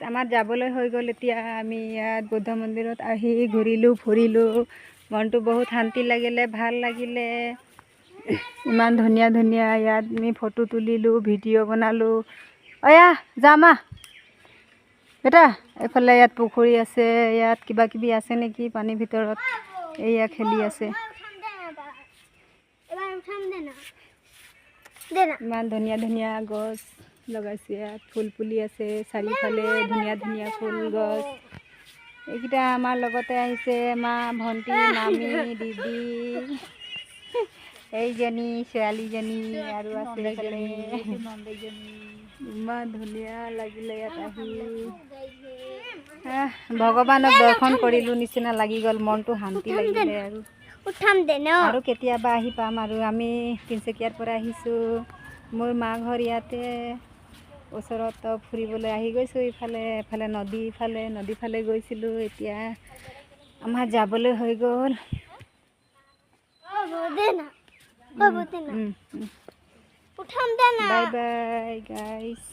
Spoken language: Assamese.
আমাৰ যাবলৈ হৈ গ'ল। এতিয়া আমি ইয়াত বুদ্ধ মন্দিৰত আহি ঘূৰিলোঁ ফুৰিলোঁ, মনটো বহুত শান্তি লাগিলে, ভাল লাগিলে। ইমান ধুনীয়া ধুনীয়া ইয়াত আমি ফটো তুলিলোঁ, ভিডিঅ' বনালোঁ। অয়া যাম বেটা, এইফালে ইয়াত পুখুৰী আছে, ইয়াত কিবা কিবি আছে নেকি পানীৰ ভিতৰত, এয়া খেলি আছে। ইমান ধুনীয়া ধুনীয়া গছ লগাইছে, ইয়াত ফুল ফুলি আছে চাৰিওফালে, ধুনীয়া ধুনীয়া ফুল গছ। এইকেইটা আমাৰ লগতে আহিছে, মা, ভণ্টি, মামী, দিদি, এইজনী ছোৱালীজনী আৰু আছে এইফালে। ইমান ধুনীয়া লাগিলে ইয়াত আহি। ভগৱানক দৰ্শন কৰিলোঁ নিচিনা লাগি গ'ল, মনটো শান্তি লাগিলে। আৰু কেতিয়াবা আহি পাম। আৰু আমি তিনিচুকীয়াৰ পৰা আহিছোঁ, মোৰ মা ঘৰ ইয়াতে ওচৰত ফুৰিবলৈ আহি গৈছোঁ। এফালে নদী ফালে গৈছিলোঁ, এতিয়া আমাৰ যাবলৈ হৈ গ'ল। বাই বাই গাইছ।